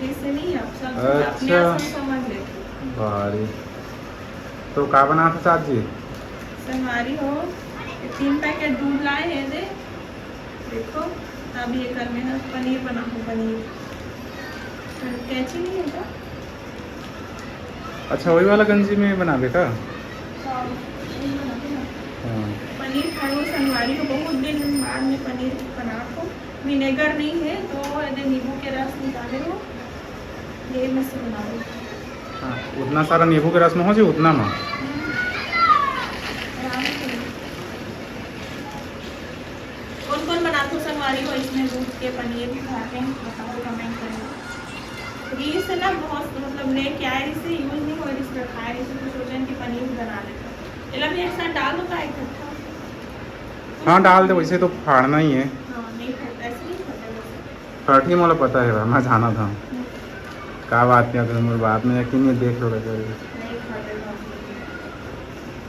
Dish से नहीं, आप सब अच्छा। अपने आप सब समझ लेते। भारी तो का बना था साथ जी? संगवारी हो, ये 3 पैकेट दूध लाए हैं दे, देखो। अब ये करने है पनीर बनाओ, पनीर कैची नहीं है क्या? अच्छा वही वाला गंजी में बनावे का? हाँ, यही बनाते ना। हाँ। पनीर खाओ संगवारी को, बहुत दिन बाद में पनीर बना को। विनेगर नहीं है तो यदि नींबू के रस निकाले हो, ये में से बनाओ। हाँ, उतना सारा नींबू के रस में हो जी, उतना में कौन कौन बनाते हो संगवारी को इसमें दूध के पनीर भी खाते हैं, बताओ कमेंट करें। रील से ना बहुत मतलब लेके आए, इसे यूज नहीं हो रही, इसे खाए इसे तो सोचें कि पनीर बना लेते। ये भी एक साथ डाल दो का इकट्ठा। हाँ डाल दे, वैसे तो फाड़ना ही है। हाँ नहीं खाता, ऐसे नहीं खाता वैसे। फटी मोला पता है, मैं जाना था का बात क्या करूँ, मेरे बात में यकीन नहीं, देख लो कर। नहीं खाते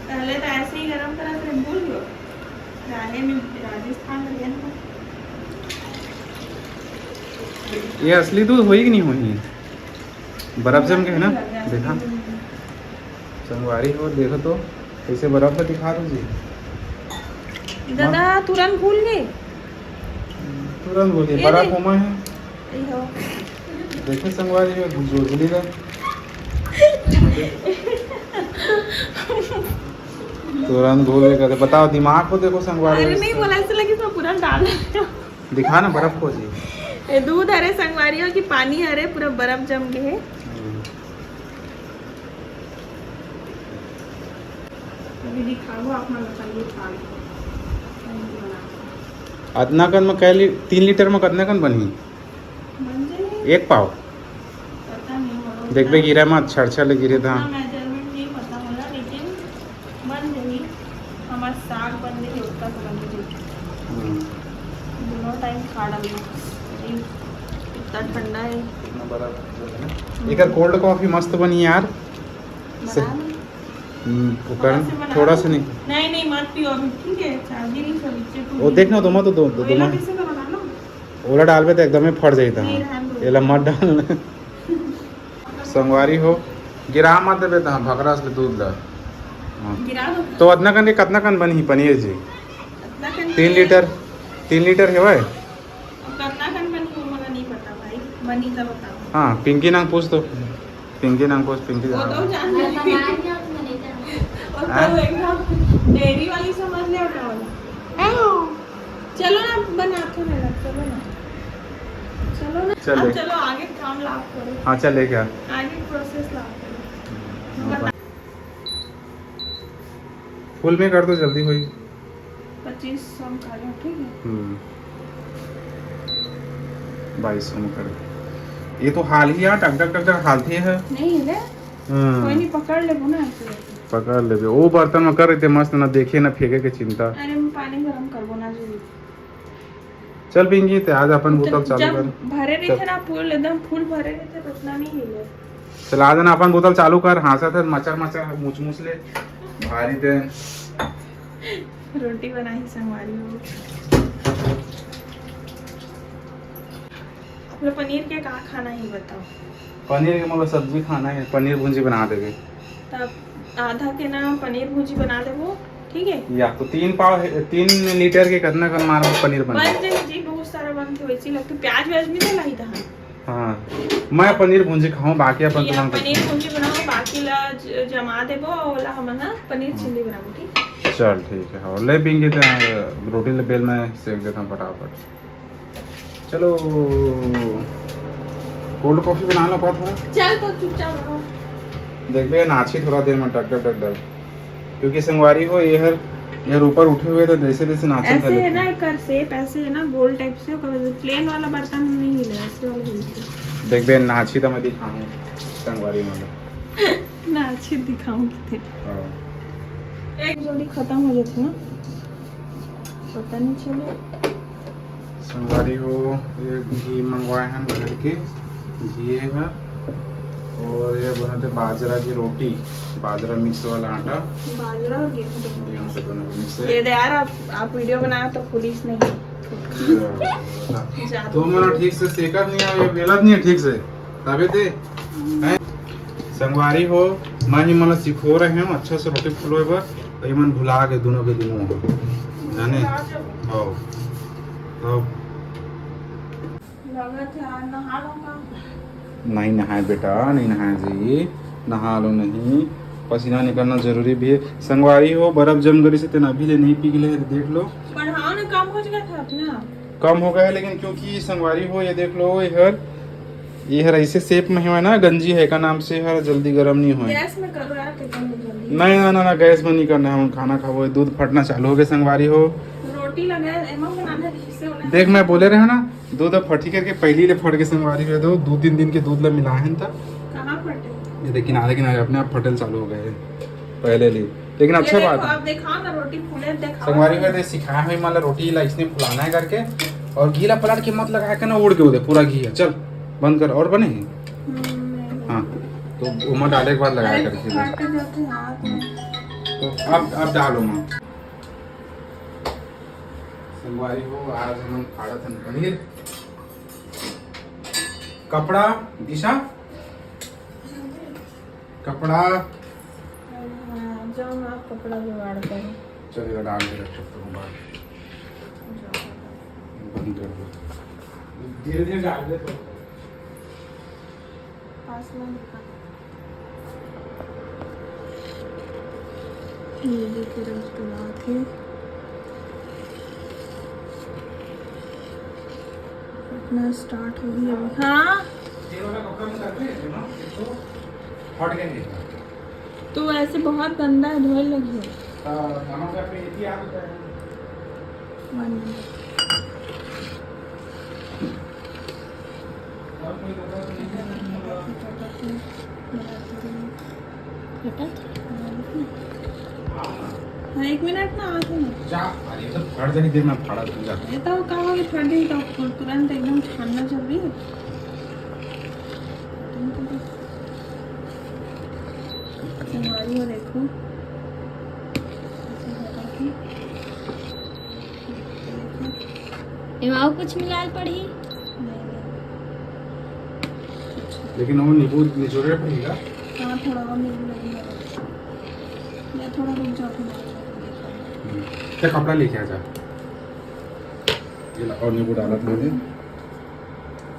पहले तो ऐसे ही गरम करा फिर भूल लो। राहे में राजस्थान में गया ना। ये असली दूध होई कि नहीं होई? बर्फ जम के है ना, देखा संगवारी हो, देखो तो कैसे बर्फ में दिखा दो जी। दादा तुरंत भूल गए। तुरंत बोलिए ये बर्फ देख। होमा है, ये हो। देखे संगवारी हो जोजली का। तुरंत भूल गए, बताओ दिमाग को देखो संगवारी। अरे नहीं बोला, ऐसे लगी तो पूरा डाल रहे हो। दिखा ना बर्फ को जी। ये दूध हरे संगवारी हो कि पानी हरे, पूरा बर्फ जम गए है। अभी दिखाओ आप, मैं बताइए खा लो। अदना कन में कैली 3 लीटर में कितने कन बनी? बन जाए 1 पाव। पता नहीं होगा। देख बे गिरा मत, छड़ गिरे था। उतना मेजरमेंट नहीं पता होला, लेकिन बन जाएगी। हमारा साग बन जाएगी, उसका तो बन जाएगी। दोनों टाइम खा डालना। इतना ठंडा है। एक कोल्ड कॉफी मस्त बनी यार। बना लो। थोड़ा सा नहीं, नहीं मत पियो अभी, ठीक है? चार्जिंग नहीं चली वो देखना तुम तो दो ओला कैसे का बना लो। ओला डालबे तो एकदम फट जाता नहीं, है, रहने दो। एला मत डाल। संगवारी हो गिरा मत देबे त भकरा से दूध ला। गिरा दो। तो अदना कन के कितना कन बनी पनीर जी? कितना कन 3 लीटर है भाई। कितना कन बनी वो मुझे नहीं पता भाई, बनी तो बताओ। हाँ पिंकी नाम पूछ दो, पिंकी नाम पूछ, पिंकी वो तो जान मैं रही। बना दिया तो मैंने और तो एकदम डेयरी वाली समझ ले उठा वाला। चलो ना बनाते हैं, चलो ना, चलो ना। चल अब ले। चलो आगे काम लाभ करो, हाँ चल ले क्या आगे प्रोसेस लाभ करो। फुल में कर दो जल्दी हुई। 2500 हम खा लो, ठीक है? 2200 में कर दो। ये तो हाल ही यार टक हालती है। नहीं है कोई नहीं, पकड़ ले ना ऐसे। पकड़ ले, वो बर्तन में कर रहे थे मस्त, ना देखे ना फेंके के चिंता। अरे मैं पानी गरम करबो ना जी। चल पिंकी ते आज अपन बोतल चालू जब कर। भरे रहते ना फूल, एकदम फूल भरे रहते तो उतना नहीं हिले। चल आज ना अपन बोतल चालू कर, हाँसा थे मचर मुच ले भारी दे। रोटी बनाई संगवारी हो। तो पनीर के का खाना ही बताओ। पनीर के मतलब सब्जी खाना है, पनीर भुंजी बना देगे। तब आधा के ना पनीर भुजी बना देबो, ठीक है? या तो 3 लीटर के कितना कर मारो पनीर बन बन जाए जी, बहुत सारा बन के वैसी लगती। प्याज व्याज भी तो लाई था। हाँ मैं पनीर भुंजी खाऊं, बाकी अपन या तुम पनीर भुजी बनाओ, बाकी ला जमा देबो, और ला हम ना पनीर चिल्ली बनाबो, ठीक? चल ठीक है। और ले पिंकी ते रोटी ले बेल में सेक देता हूँ फटाफट। चलो कोल्ड कॉफी बना लो थोड़ा। चल तो चुपचाप रहो। देख भैया नाची थोड़ा देर में टक क्योंकि संगवारी हो ये ऊपर उठे हुए तो जैसे नाचे ऐसे है ना, कर शेप ऐसे है ना, गोल टाइप से। प्लेन वाला बर्तन नहीं हिले, ऐसे वाला हिले। देख भैया नाची तो मैं दिखाऊं संगवारी में ना अच्छी दिखाऊंगी थे। एक जल्दी खत्म हो जाती ना, पता नहीं चले। संगवारी हो ये घी मंगवाए हैं घर के, घी है और ये बनाते बाजरा की रोटी, बाजरा मिक्स वाला आटा, बाजरा और गेहूं। यहाँ से दोनों मिक्स ये है। दे यार, आप वीडियो बनाओ तो पुलिस नहीं। तो मैंने ठीक से सेका नहीं है, ये बेला नहीं है ठीक से। तबे दे हैं संगवारी हो मैं ही मन सिखो रहे हूँ अच्छा से रोटी फुलोए बर तो ये मन भुला के दोनों के दोनों हो जाने हो तो लगत है आज नहा लूंगा। नहीं नहाए बेटा नहीं नहाए जी नहा लो नहीं पसीना निकलना जरूरी भी है संगवारी हो बर्फ जम गई से तेना अभी ले नहीं पी गए देख लो पर हाँ ना काम हो गया था अपना कम हो गया है लेकिन क्योंकि संगवारी हो ये देख लो ये हर ऐसे शेप में है ना गंजी है का नाम से हर जल्दी गर्म नहीं हो गैस में करो यार कितना जल्दी नहीं ना गैस में नहीं करना है हम खाना खाओ दूध फटना चालू हो गए संगवारी हो रोटी लगा एमा बनाना है इससे होना देख मैं बोले रहे ना दूध अब फटी करके पहली ले फट के संगवारी हो दो 2-3 दिन के दूध ला मिला है तब कहाँ फटे ये देखिए किनारे अपने आप फटल चालू हो गए पहले ले लेकिन अच्छा ये बात देखो, है आप दिखाओ ना रोटी फूले दिखाओ संगवारी में सिखाया हुई मान लो रोटी ला इसने फुलाना है करके और घी ला पलट के मत लगाया के ना उड़ के उधर पूरा घी है चल बंद कर और बने हाँ तो उमा डाले के बाद लगाया करके फट जाते हाथ में तो अब डालो माँ संगवारी हो आज हम खाड़ा था पनीर कपड़ा दिशा कपड़ा जाओ आप कपड़ा जुगाड़ करो चलेगा डाल के रख सकता हूँ बंद कर दो धीरे धीरे डाल दे तो पास में दिखा ये देखिए उसके बाद है अपना स्टार्ट हो गया अभी हाँ ये वाला कपड़ा में कर रहे हैं ना तो फट गए तो ऐसे बहुत गंदा है धोए लगी है खाना का पे ये आदत है 1 मिनट और कोई कपड़ा तो नहीं हाँ 1 मिनट ना आते ना जा अरे तो फट जाने देर में फाड़ा दूंगा ये तो कहा कि फट गई तो तुरंत एकदम छानना चल रही है हमारी वो देखो एमाओ कुछ मिलाल पड़ी लेकिन वो नींबू निचोड़े पड़ेगा हाँ थोड़ा और नींबू लगेगा मैं थोड़ा रुक जाऊँ क्या कपड़ा लेके आ जा ये ला और नींबू डाला मैंने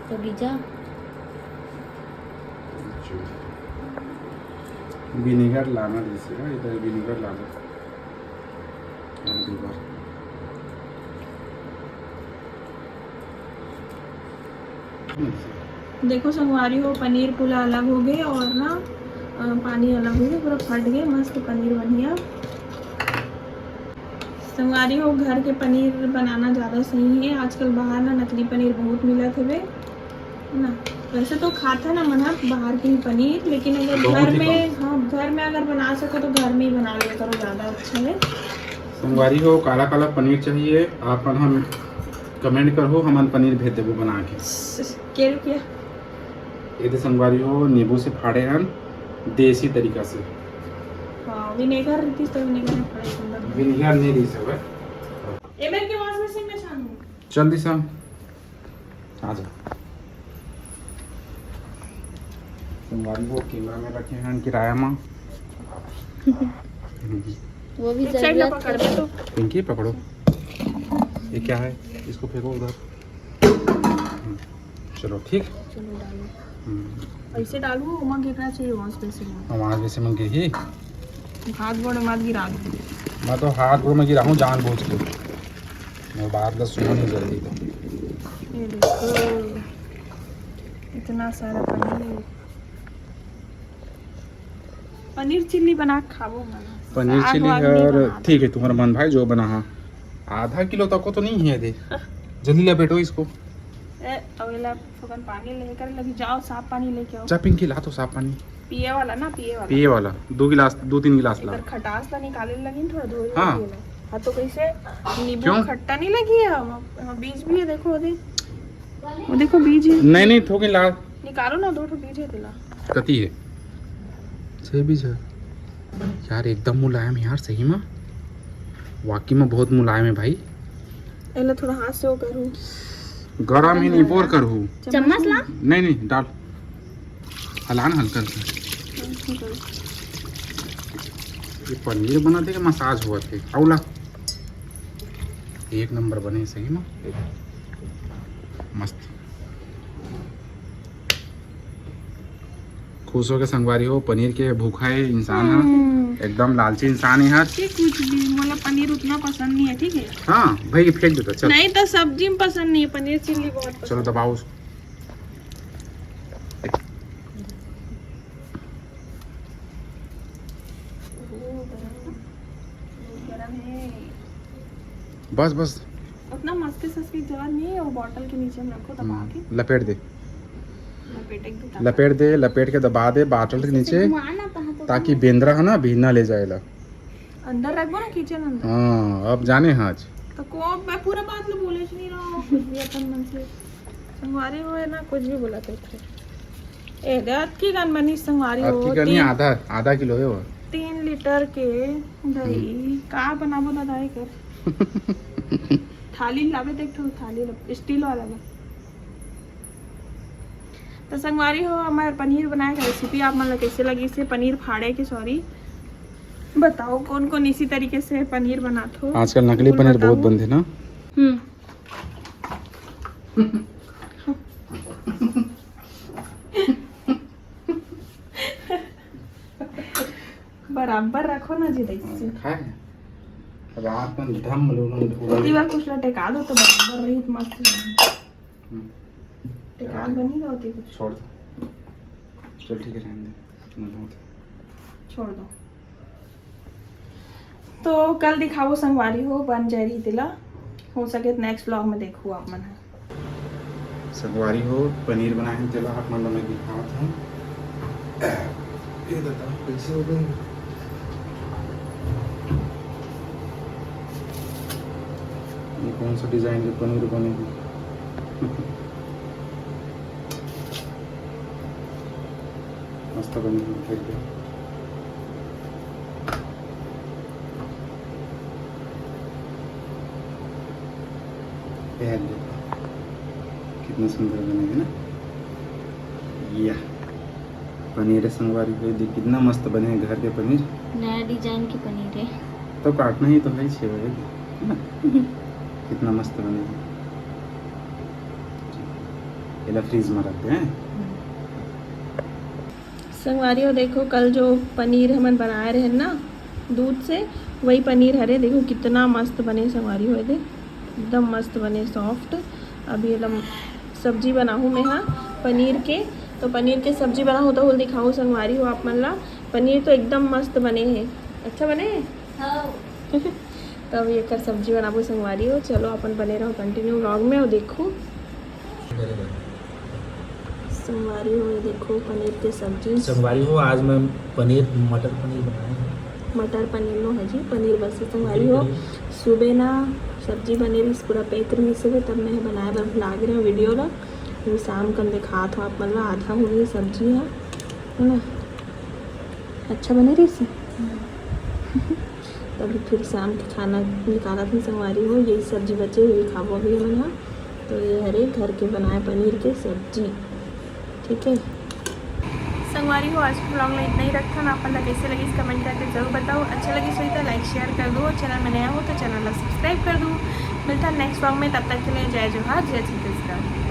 तो बीजा विनेगर लाना जैसे ना इधर विनेगर ला दो देखो संगवारी हो पनीर पूरा अलग हो गए और ना पानी अलग हो गया पूरा फट गए मस्त पनीर बन गया संगवारी हो घर के पनीर बनाना ज़्यादा सही है आजकल बाहर ना नकली पनीर बहुत मिला थे ना वैसे तो खाता ना मना बाहर की पनीर लेकिन अगर घर में हाँ घर में अगर बना सको तो घर में ही बना लिया करो ज़्यादा अच्छा है संगवारी हो काला काला पनीर चाहिए आप हम कमेंट करो हम पनीर भेज देबो बना के क्या रुपया ये संगवारी हो नींबू से फाड़े हैं देसी तरीका से हाँ विनेगर रहती तो विनेगर में फाड़े सुंदर विनेगर नहीं दी सब है ये मैं के वॉश मशीन में छानूं चल दिशा आ जा संगवारी हो कैमरा में रखे हैं किराया माँ वो भी एक साइड जरूरत पकड़ है। तो पिंकी पकड़ो ये क्या है इसको फेंको उधर चलो ठीक चलो डालो ऐसे डालूं उमा गिरना चाहिए वॉश बेसिन में हमारे जैसे में गिरी हाथ गोड़ मत गिरा दो मैं तो हाथ गोड़ में गिरा हूँ जान बूझ के मैं बात का सुनो नहीं जल्दी तो ये देखो इतना सारा पनीर चिल्ली बना के खाबो मना पनीर चिली है और ठीक है तुम्हारा मन भाई जो बना हाँ आधा किलो तक को तो नहीं है दे जल्दी ले बैठो इसको अवेला फुकन पानी लेकर लगी जाओ साफ पानी लेके आओ जा पिंकी ला तो साफ पानी पिए वाला ना पिए वाला पिए वाला 2-3 गिलास ला इधर खटास ला निकाले लगी थोड़ा धोए हाँ। हाँ तो कैसे नींबू क्यों? खट्टा नहीं लगी है बीज भी है देखो वो देखो बीज है नहीं थोड़ी ला निकालो ना 2 बीज है दिला कती है सही बीज है यार एकदम मुलायम यार सही में वाकई में बहुत मुलायम है भाई एला थोड़ा हाथ से वो करूँ गरम ही नहीं बोर करूँ चम्मच ला नहीं डाल हलाना हल्का सा। ये पनीर बना थे कि मसाज हुआ थे औला एक नंबर बने सही में मस्त। खुश हो के संगवारी हो पनीर के भूखा है इंसान है एकदम लालची इंसान है कुछ भी मतलब पनीर उतना पसंद नहीं है ठीक है। हाँ भाई फेंक देता चल। नहीं तो सब्जी में पसंद नहीं है पनीर चिल्ली बहुत पसंद। चलो दबाओ उसको। बस बस उतना मस्ती सस्ती जगह नहीं है वो बॉटल के नीचे में रखो दबा के लपेट दे लपेट एक लपेट के दबा दे बाटल के नीचे ताकि बेंद्रा है ना भी ना ले जाएला अंदर रखबो ना किचन अंदर। हाँ अब जाने हैं आज तो को मैं पूरा बात लो बोले नहीं रहा कुछ भी अपन मन से संगवारी हो है ना कुछ भी बोला तो ए दांत की गन बनी संगवारी हो आपकी करनी आधा किलो है वो 3 लीटर के दही का बनाबो ना दही कर थाली लावे देख ठो थाली स्टील वाला बा। तो संगवारी हो हमारे पनीर बनाए का रेसिपी आप मतलब कैसे लगी इसे पनीर फाड़े की सॉरी बताओ कौन कौन इसी तरीके से पनीर बनाते हो। आजकल नकली पनीर बहुत बनते ना। बराबर रखो ना जी देखिए खाए रात में धम लोग बार कुछ टेका दो तो बराबर रही मस्त टेका बनी ना होती कुछ छोड़ दो चल ठीक है रहने दे छोड़ दो। तो कल दिखाओ संगवारी हो बन जा रही तिला हो सके तो नेक्स्ट व्लॉग में देखो आप मन संगवारी हो पनीर बनाए हैं तिला आप मन में दिखाओ था ये बताओ कैसे हो गए। ये कौन सा डिजाइन के पनीर बनेगी मस्त बनेगी फिर भी कितना सुंदर बनेगी ना या पनीर संगवारी हुई देख कितना मस्त बने घर के पनीर नया डिजाइन की पनीर है तो काटना ही तो है 6 बजे ना कितना मस्त बनेगी। ये फ्रीज में रखते हैं। संगवारी हो देखो कल जो पनीर हम बनाए रहे ना दूध से वही पनीर हरे देखो कितना मस्त बने संगवारी हो दे एकदम मस्त बने सॉफ्ट। अभी एकदम सब्जी बनाऊँ मैं हाँ पनीर के तो पनीर के सब्जी बनाऊँ तो वो दिखाऊँ संगवारी हो आप मतलब पनीर तो एकदम मस्त बने हैं अच्छा बने तो अभी एक सब्जी बनाबो संगवारी हो चलो अपन बने रहो कंटिन्यू व्लॉग में और देखो संगवारी हो देखो पनीर के सब्जी संगवारी हो आज मैं मटर पनीर बनाए हैं। मटर पनीर नो है जी पनीर बस संगवारी हो सुबह ना सब्जी बने रही पूरा पैक रही सुबह तब मैं बनाया बस लाग रहे वीडियो ला फिर शाम कल दिखा था आप मतलब आधा हो गई सब्जी है ना अच्छा बने रही से तभी फिर शाम के खाना निकाला थी संगवारी हो यही सब्जी बचे हुई खाबो अभी हम यहाँ तो ये हरे घर के बनाए पनीर के सब्जी ठीक है। संगवारी हो आज के ब्लॉग में इतना ही रखा ना अपन कैसे लगी इस कमेंट करके जरूर बताओ अच्छा लगी सही तो लाइक शेयर कर दो चैनल में नया हो तो चैनल को सब्सक्राइब कर दो। मिलता है नेक्स्ट ब्लॉग में तब तक के लिए जय जोहार जय छत्तीसगढ़।